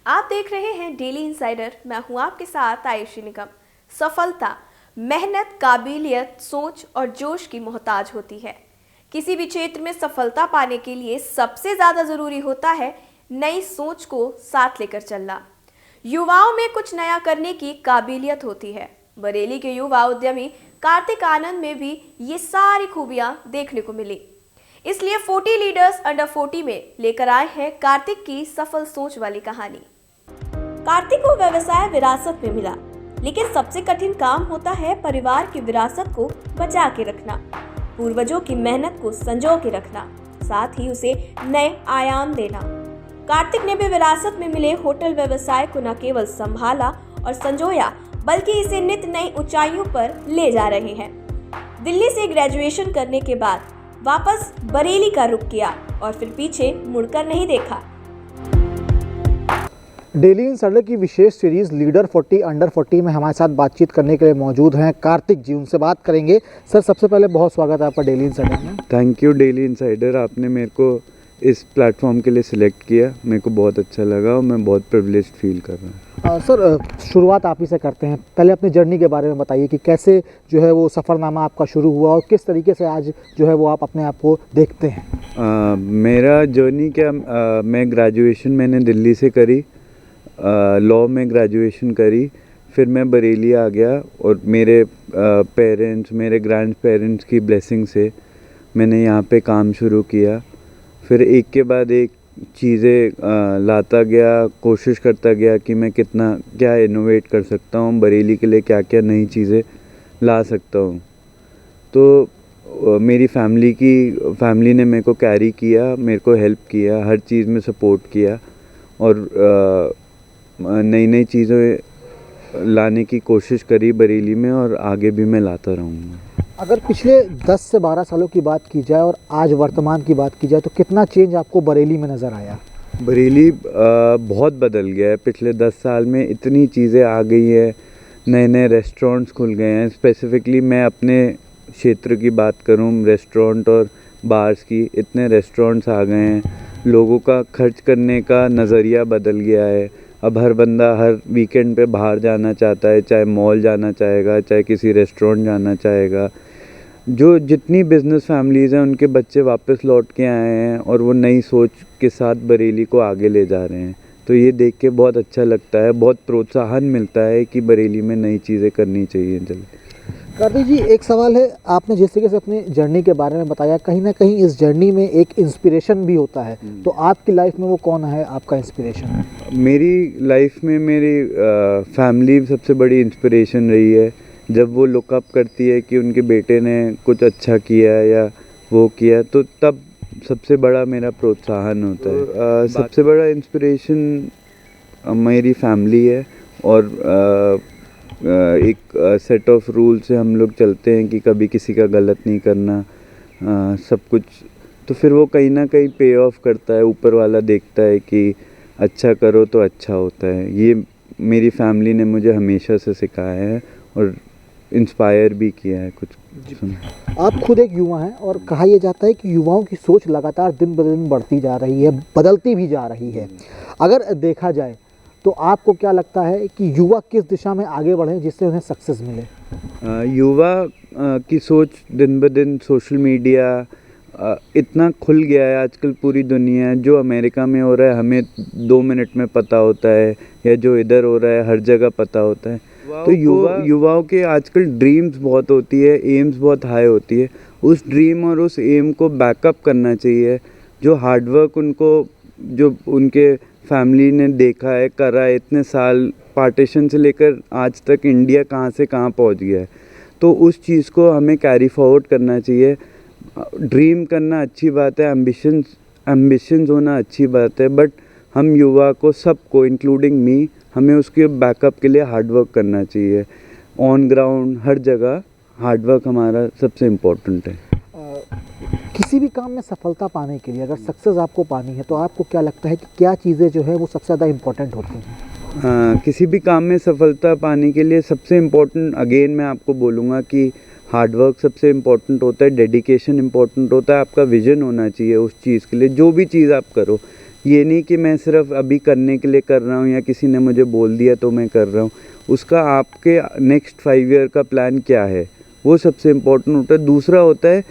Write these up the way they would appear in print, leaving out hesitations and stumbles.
आप देख रहे हैं डेली इंसाइडर। मैं हूं आपके साथ आयुषी निगम। सफलता मेहनत, काबिलियत, सोच और जोश की मोहताज होती है। किसी भी क्षेत्र में सफलता पाने के लिए सबसे ज्यादा जरूरी होता है नई सोच को साथ लेकर चलना। युवाओं में कुछ नया करने की काबिलियत होती है। बरेली के युवा उद्यमी कार्तिक आनंद में भी ये सारी खूबियां देखने को मिली। इसलिए 40 लीडर्स अंडर 40 में लेकर आए हैं कार्तिक की सफल सोच वाली कहानी। कार्तिक को व्यवसाय विरासत में मिला, लेकिन सबसे कठिन काम होता है परिवार की विरासत को बचा के रखना, पूर्वजों की मेहनत को संजो के रखना, साथ ही उसे नए आयाम देना। कार्तिक ने भी विरासत में मिले होटल व्यवसाय को न केवल संभाला और संजोया, बल्कि इसे नित नई ऊंचाइयों पर ले जा रहे हैं। दिल्ली से ग्रेजुएशन करने के बाद वापस बरेली का रुख किया और फिर पीछे मुड़कर नहीं देखा। डेली इंसाइडर की विशेष सीरीज लीडर 40 अंडर 40 में हमारे साथ बातचीत करने के लिए मौजूद हैं कार्तिक जी। उनसे बात करेंगे। सर, सबसे पहले बहुत स्वागत है आपका डेली इंसाइडर में। थैंक यू डेली इंसाइडर, आपने मेरे को इस प्लेटफॉर्म के लिए सिलेक्ट किया। मेरे को बहुत अच्छा लगा और मैं बहुत प्रिविलेज्ड फील कर रहा हूँ। सर, शुरुआत आप ही से करते हैं। पहले अपनी जर्नी के बारे में बताइए कि कैसे जो है वो सफ़रनामा आपका शुरू हुआ और किस तरीके से आज जो है वो आप अपने आप को देखते हैं। मेरा जर्नी क्या, मैं ग्रेजुएशन मैंने दिल्ली से करी, लॉ में ग्रेजुएशन करी। फिर मैं बरेली आ गया और मेरे पेरेंट्स, मेरे ग्रैंड पेरेंट्स की ब्लेसिंग से मैंने यहाँ पे काम शुरू किया। फिर एक के बाद एक चीज़ें लाता गया, कोशिश करता गया कि मैं कितना क्या इनोवेट कर सकता हूँ, बरेली के लिए क्या क्या नई चीज़ें ला सकता हूँ। तो मेरी फैमिली ने मेरे को कैरी किया, मेरे को हेल्प किया, हर चीज़ में सपोर्ट किया और नई नई चीज़ें लाने की कोशिश करी बरेली में और आगे भी मैं लाता रहूँगा। अगर पिछले 10 से 12 सालों की बात की जाए और आज वर्तमान की बात की जाए तो कितना चेंज आपको बरेली में नज़र आया? बरेली बहुत बदल गया है। पिछले 10 साल में इतनी चीज़ें आ गई है, नए नए रेस्टोरेंट्स खुल गए हैं। स्पेसिफ़िकली मैं अपने क्षेत्र की बात करूं, रेस्टोरेंट और बार्स की, इतने रेस्टोरेंट्स आ गए हैं। लोगों का खर्च करने का नज़रिया बदल गया है। अब हर बंदा हर वीकेंड पे बाहर जाना चाहता है, चाहे मॉल जाना चाहेगा, चाहे किसी रेस्टोरेंट जाना चाहेगा। जो जितनी बिज़नेस फैमिलीज़ हैं उनके बच्चे वापस लौट के आए हैं और वो नई सोच के साथ बरेली को आगे ले जा रहे हैं। तो ये देख के बहुत अच्छा लगता है, बहुत प्रोत्साहन मिलता है कि बरेली में नई चीज़ें करनी चाहिए। जल्दी कार्तिक जी, एक सवाल है। आपने जिस तरीके से अपनी जर्नी के बारे में बताया, कहीं ना कहीं इस जर्नी में एक इंस्पिरेशन भी होता है, तो आपकी लाइफ में वो कौन है आपका इंस्पिरेशन? मेरी लाइफ में मेरी फैमिली सबसे बड़ी इंस्पिरेशन रही है। जब वो लुकअप करती है कि उनके बेटे ने कुछ अच्छा किया या वो किया, तो तब सबसे बड़ा मेरा प्रोत्साहन होता है। सबसे बड़ा इंस्पिरेशन मेरी फैमिली है और एक सेट ऑफ रूल से हम लोग चलते हैं कि कभी किसी का गलत नहीं करना, सब कुछ। तो फिर वो कहीं ना कहीं पे ऑफ करता है, ऊपर वाला देखता है कि अच्छा करो तो अच्छा होता है। ये मेरी फैमिली ने मुझे हमेशा से सिखाया है और इंस्पायर भी किया है कुछ। आप खुद एक युवा हैं और कहा यह जाता है कि युवाओं की सोच लगातार दिन ब दिन बढ़ती जा रही है, बदलती भी जा रही है। अगर देखा जाए तो आपको क्या लगता है कि युवा किस दिशा में आगे बढ़े जिससे उन्हें सक्सेस मिले? युवा की सोच दिन ब दिन, सोशल मीडिया इतना खुल गया है आजकल। पूरी दुनिया, जो अमेरिका में हो रहा है हमें 2 मिनट में पता होता है, या जो इधर हो रहा है हर जगह पता होता है। तो युवाओं के आजकल ड्रीम्स बहुत होती है, एम्स बहुत हाई होती है। उस ड्रीम और उस एम को बैकअप करना चाहिए। जो हार्डवर्क उनको, जो उनके फैमिली ने देखा है, करा है, इतने साल पार्टीशन से लेकर आज तक इंडिया कहाँ से कहाँ पहुँच गया है, तो उस चीज़ को हमें कैरी फॉरवर्ड करना चाहिए। ड्रीम करना अच्छी बात है, एम्बिशंस होना अच्छी बात है, बट हम युवा को, सबको इंक्लूडिंग मी, हमें उसके बैकअप के लिए हार्डवर्क करना चाहिए। ऑन ग्राउंड हर जगह हार्डवर्क हमारा सबसे इम्पोर्टेंट है। किसी भी काम में सफलता पाने के लिए अगर सक्सेस आपको पानी है तो आपको क्या लगता है कि क्या चीज़ें जो है वो सबसे ज़्यादा इम्पोर्टेंट होती हैं? किसी भी काम में सफलता पाने के लिए सबसे इम्पोर्टेंट, अगेन मैं आपको बोलूँगा कि हार्डवर्क सबसे इम्पोर्टेंट होता है, डेडिकेशन इम्पोर्टेंट होता है, आपका विजन होना चाहिए उस चीज़ के लिए। जो भी चीज़ आप करो, ये नहीं कि मैं सिर्फ अभी करने के लिए कर रहा हूँ या किसी ने मुझे बोल दिया तो मैं कर रहा हूँ। उसका आपके नेक्स्ट 5 ईयर का प्लान क्या है, वो सबसे इम्पोर्टेंट होता है। दूसरा होता है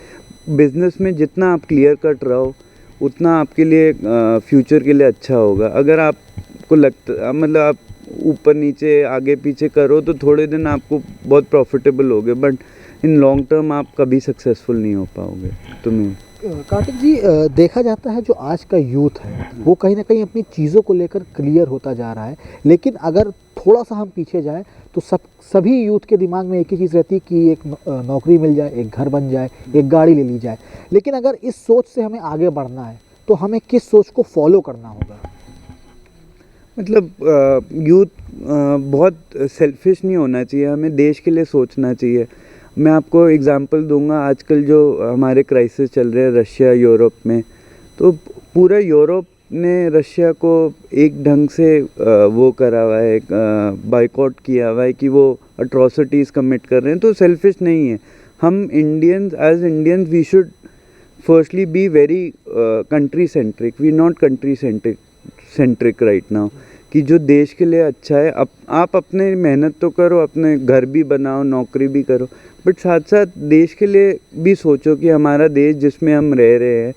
बिज़नेस में जितना आप क्लियर कट रहो उतना आपके लिए फ्यूचर के लिए अच्छा होगा। अगर आपको लगता मतलब आप ऊपर नीचे आगे पीछे करो तो थोड़े दिन आपको बहुत प्रॉफिटेबल होगे, बट इन लॉन्ग टर्म आप कभी सक्सेसफुल नहीं हो पाओगे। कार्तिक जी, देखा जाता है जो आज का यूथ है वो कहीं ना कहीं अपनी चीज़ों को लेकर क्लियर होता जा रहा है, लेकिन अगर थोड़ा सा हम पीछे जाएं तो सभी यूथ के दिमाग में एक ही चीज़ रहती है कि एक नौकरी मिल जाए, एक घर बन जाए, एक गाड़ी ले ली जाए। लेकिन अगर इस सोच से हमें आगे बढ़ना है तो हमें किस सोच को फॉलो करना होगा? मतलब यूथ बहुत सेल्फिश नहीं होना चाहिए, हमें देश के लिए सोचना चाहिए। मैं आपको एग्जांपल दूंगा, आजकल जो हमारे क्राइसिस चल रहे हैं रशिया यूरोप में, तो पूरा यूरोप ने रशिया को एक ढंग से वो करा हुआ है, बाइकआउट किया हुआ है कि वो अट्रॉसिटीज़ कमिट कर रहे हैं। तो सेल्फिश नहीं है हम Indians, as Indians we should firstly be very country centric, we not country centric right now, कि जो देश के लिए अच्छा है आप अपने मेहनत तो करो, अपने घर भी बनाओ, नौकरी भी करो, बट साथ साथ देश के लिए भी सोचो कि हमारा देश जिसमें हम रह रहे हैं,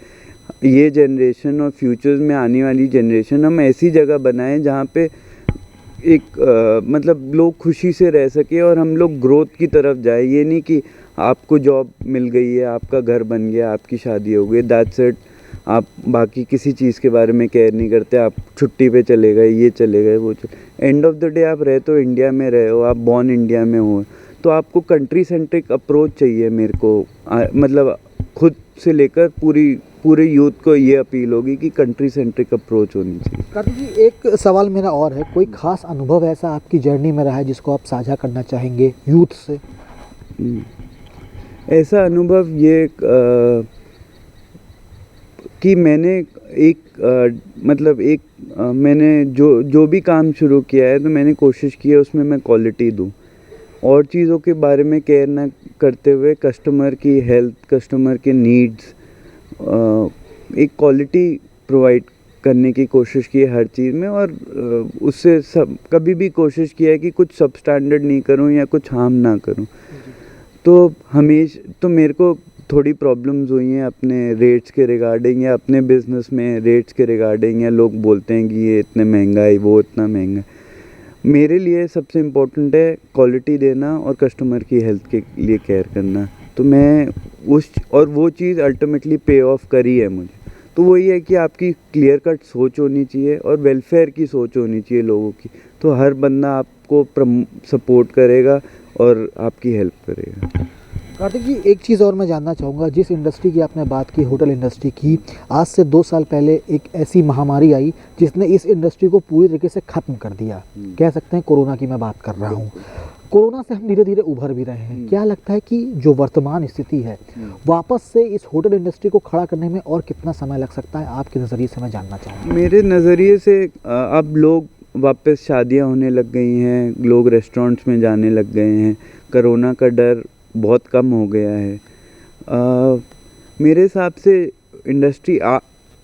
ये जनरेशन और फ्यूचर्स में आने वाली जनरेशन, हम ऐसी जगह बनाएं जहाँ पे एक मतलब लोग खुशी से रह सके और हम लोग ग्रोथ की तरफ जाए। ये नहीं कि आपको जॉब मिल गई है, आपका घर बन गया, आपकी शादी हो गई, दैट्स इट, आप बाकी किसी चीज़ के बारे में केयर नहीं करते, आप छुट्टी पे चले गए, ये चले गए, वो एंड ऑफ द डे आप रहे तो इंडिया में रहे हो, आप बॉर्न इंडिया में हो, तो आपको कंट्री सेंट्रिक अप्रोच चाहिए। मेरे को मतलब खुद से लेकर पूरे यूथ को ये अपील होगी कि कंट्री सेंट्रिक अप्रोच होनी चाहिए। कार्तिक जी, एक सवाल मेरा और है, कोई खास अनुभव ऐसा आपकी जर्नी में रहा है जिसको आप साझा करना चाहेंगे यूथ से? ऐसा अनुभव ये कि मैंने मैंने जो भी काम शुरू किया है तो मैंने कोशिश की है उसमें मैं क्वालिटी दूँ, और चीज़ों के बारे में केयर ना करते हुए कस्टमर की हेल्थ, कस्टमर के नीड्स, एक क्वालिटी प्रोवाइड करने की कोशिश की है हर चीज़ में। और उससे कभी भी कोशिश किया है कि कुछ सब स्टैंडर्ड नहीं करूं या कुछ हार्म ना करूं। तो मेरे को थोड़ी प्रॉब्लम्स हुई हैं अपने रेट्स के रिगार्डिंग, या अपने बिज़नेस में रेट्स के रिगार्डिंग, या लोग बोलते हैं कि ये इतने महंगा है, वो इतना महंगा है। मेरे लिए सबसे इम्पोर्टेंट है क्वालिटी देना और कस्टमर की हेल्थ के लिए केयर करना। तो मैं वो चीज़ अल्टीमेटली पे ऑफ करी है मुझे। तो वही है कि आपकी क्लियर कट सोच होनी चाहिए और वेलफेयर की सोच होनी चाहिए लोगों की, तो हर बंदा आपको सपोर्ट करेगा और आपकी हेल्प करेगा। कार्तिक जी, एक चीज़ और मैं जानना चाहूँगा, जिस इंडस्ट्री की आपने बात की, होटल इंडस्ट्री की, आज से 2 साल पहले एक ऐसी महामारी आई जिसने इस इंडस्ट्री को पूरी तरीके से ख़त्म कर दिया। कह सकते हैं कोरोना की मैं बात कर रहा हूँ। कोरोना से हम धीरे धीरे उभर भी रहे हैं। क्या लगता है कि जो वर्तमान स्थिति है वापस से इस होटल इंडस्ट्री को खड़ा करने में और कितना समय लग सकता है, आपके नज़रिए से मैं जानना चाहूँगा। मेरे नज़रिए से अब लोग वापस शादियाँ होने लग गई हैं, लोग रेस्टोरेंट्स में जाने लग गए हैं, कोरोना का डर बहुत कम हो गया है। मेरे हिसाब से इंडस्ट्री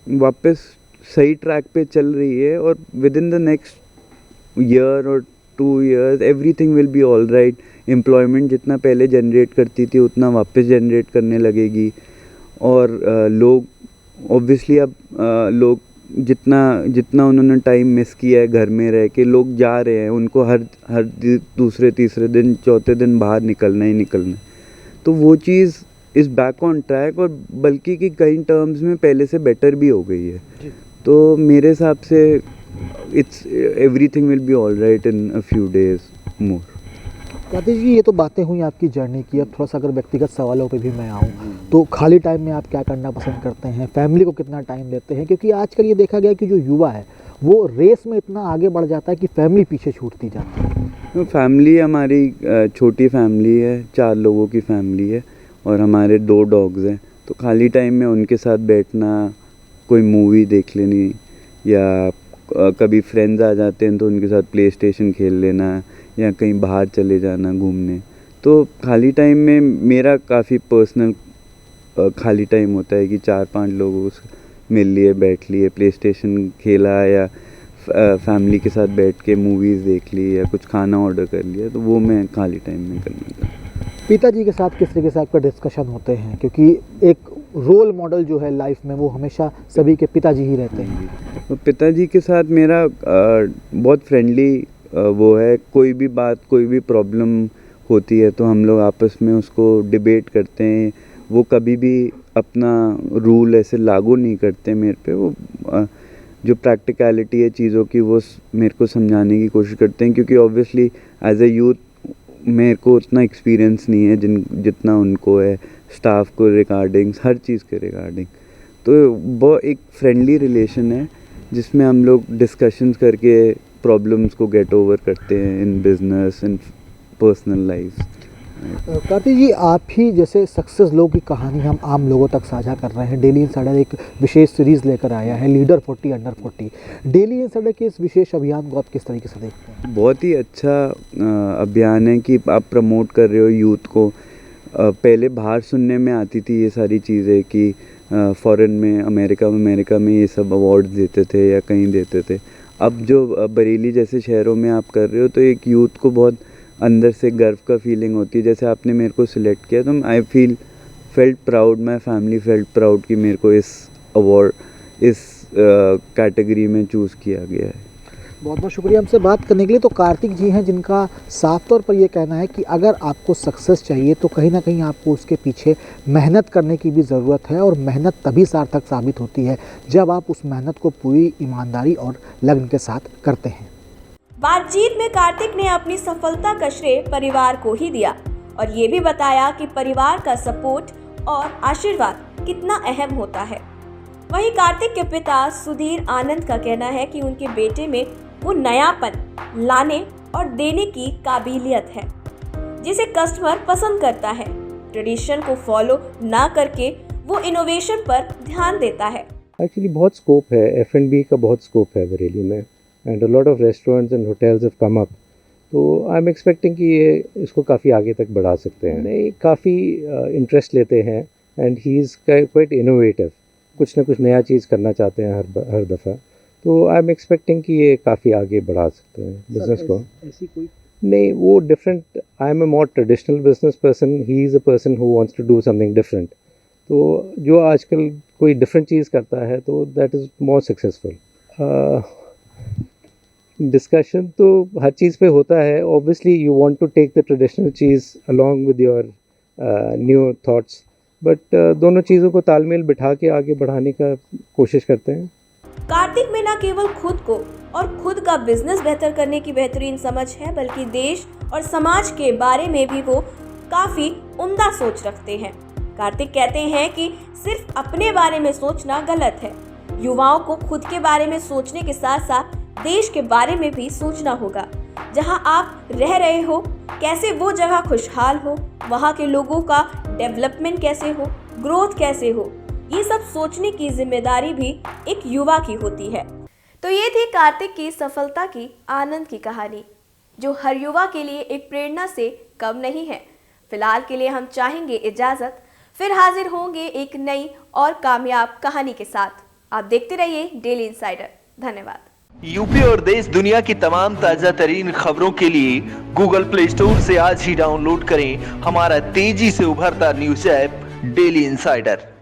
वापस सही ट्रैक पे चल रही है, और with in the next year और 2 years everything will be all right. Employment जितना पहले जनरेट करती थी उतना वापस जनरेट करने लगेगी, और लोग ऑब्वियसली अब लोग जितना उन्होंने टाइम मिस किया है घर में रह के, लोग जा रहे हैं, उनको हर दूसरे तीसरे दिन चौथे दिन बाहर निकलना ही निकलना है। तो वो चीज़ इज़ बैक ऑन ट्रैक, और बल्कि कि कई टर्म्स में पहले से बेटर भी हो गई है। तो मेरे हिसाब से everything will be all right in a few days more. Kartik ji, ये तो बातें हुई आपकी जर्नी की। अब थोड़ा सा अगर व्यक्तिगत सवालों पे भी मैं आऊँ तो खाली टाइम में आप क्या करना पसंद करते हैं, फैमिली को कितना टाइम देते हैं? क्योंकि आजकल ये देखा गया कि जो युवा है वो रेस में इतना आगे बढ़ जाता है कि फैमिली पीछे छूटती जाती है। फैमिली हमारी छोटी फैमिली है, 4 लोगों की फैमिली है, और हमारे 2 डॉग्स हैं। तो खाली टाइम में उनके साथ बैठना, कोई मूवी देख लेनी, या कभी फ्रेंड्स आ जाते हैं तो उनके साथ प्ले स्टेशन खेल लेना, या कहीं बाहर चले जाना घूमने। तो खाली टाइम में मेरा काफ़ी पर्सनल खाली टाइम होता है कि 4-5 लोगों मिल लिए, बैठ लिए, प्ले स्टेशन खेला या फैमिली के साथ बैठ के मूवीज़ देख ली या कुछ खाना ऑर्डर कर लिया, तो वो मैं खाली टाइम में करना था। पिताजी के साथ किस तरीके से आपका डिस्कशन होते हैं, क्योंकि एक रोल मॉडल जो है लाइफ में वो हमेशा सभी के पिताजी ही रहते हैं। तो पिताजी के साथ मेरा बहुत फ्रेंडली वो है, कोई भी बात, कोई भी प्रॉब्लम होती है तो हम लोग आपस में उसको डिबेट करते हैं। वो कभी भी अपना रूल ऐसे लागू नहीं करते मेरे पे, वो जो प्रैक्टिकलिटी है चीज़ों की वो मेरे को समझाने की कोशिश करते हैं, क्योंकि ऑब्वियसली एज ए यूथ मेरे को उतना एक्सपीरियंस नहीं है जितना उनको है, स्टाफ को रिगार्डिंग, हर चीज़ के रिगार्डिंग। तो वो एक फ्रेंडली रिलेशन है जिसमें हम लोग डिस्कशंस करके प्रॉब्लम्स को गेट ओवर करते हैं in business, in personal life. Kartik ji, आप ही जैसे सक्सेस लोगों की कहानी हम आम लोगों तक साझा कर रहे हैं। डेली इंसाइडर एक विशेष सीरीज़ लेकर आया है, लीडर 40 अंडर 40। डेली इंसाइडर के इस विशेष अभियान को आप किस तरीके से देखते हैं? बहुत ही अच्छा अभियान है कि आप प्रमोट कर रहे हो यूथ को। पहले बाहर सुनने में आती थी ये सारी चीज़ें कि फ़ॉरेन में, अमेरिका में ये सब अवार्ड्स देते थे या कहीं देते थे। अब जो बरेली जैसे शहरों में आप कर रहे हो तो एक यूथ को बहुत अंदर से गर्व का फीलिंग होती है। जैसे आपने मेरे को सिलेक्ट किया तो I felt proud, my family felt proud कि मेरे को इस अवार्ड, इस कैटेगरी में चूज़ किया गया है। बहुत बहुत शुक्रिया हमसे बात करने के लिए। तो कार्तिक जी हैं जिनका साफ तौर पर ये कहना है कि अगर आपको सक्सेस चाहिए तो कहीं ना कहीं आपको उसके पीछे मेहनत करने की भी ज़रूरत है, और मेहनत तभी सार्थक साबित होती है जब आप उस मेहनत को पूरी ईमानदारी और लगन के साथ करते हैं। बातचीत में कार्तिक ने अपनी सफलता का श्रेय परिवार को ही दिया और ये भी बताया कि परिवार का सपोर्ट और आशीर्वाद कितना अहम होता है। वहीं कार्तिक के पिता सुधीर आनंद का कहना है कि उनके बेटे में वो नयापन लाने और देने की काबिलियत है जिसे कस्टमर पसंद करता है। ट्रेडिशन को फॉलो ना करके वो इनोवेशन पर ध्यान देता है। एक्चुअली बहुत स्कोप है, F&B का बहुत स्कोप है बरेली में, and a lot of restaurants and hotels have come up. तो आई एम एक्सपेक्टिंग कि ये इसको काफ़ी आगे तक बढ़ा सकते हैं। नहीं, काफ़ी इंटरेस्ट लेते हैं and he is quite innovative, कुछ ना कुछ नया चीज़ करना चाहते हैं हर दफ़ा। तो आई एम एक्सपेक्टिंग कि ये काफ़ी आगे बढ़ा सकते हैं बिज़नेस को। ऐसी कोई नहीं, वो different, I am a more traditional business person, he is a person who wants to do something different. तो जो आजकल कोई डिफरेंट चीज़ करता है तो that is more successful. Discussion तो हर चीज़ पे होता है। Obviously you want to take the traditional चीज़ along with your new thoughts, but दोनों चीज़ों को तालमेल बिठा के आगे बढ़ाने का कोशिश करते हैं। कार्तिक में न केवल खुद को और खुद का बिजनेस बेहतर करने की बेहतरीन समझ है, बल्कि देश और समाज के बारे में भी वो काफी उम्दा सोच रखते हैं। कार्तिक कहते हैं कि सिर्फ अपने बारे में सोचना गलत है। युवाओं को खुद के बारे में सोचने के साथ साथ देश के बारे में भी सोचना होगा। जहां आप रह रहे हो, कैसे वो जगह खुशहाल हो, वहां के लोगों का डेवलपमेंट कैसे हो, ग्रोथ कैसे हो, ये सब सोचने की जिम्मेदारी भी एक युवा की होती है। तो ये थी कार्तिक की सफलता की आनंद की कहानी, जो हर युवा के लिए एक प्रेरणा से कम नहीं है। फिलहाल के लिए हम चाहेंगे इजाजत, फिर हाजिर होंगे एक नई और कामयाब कहानी के साथ। आप देखते रहिए डेली इंसाइडर। धन्यवाद। यूपी और देश दुनिया की तमाम ताजा तरीन खबरों के लिए गूगल प्ले स्टोर से आज ही डाउनलोड करें हमारा तेजी से उभरता न्यूज ऐप डेली इंसाइडर।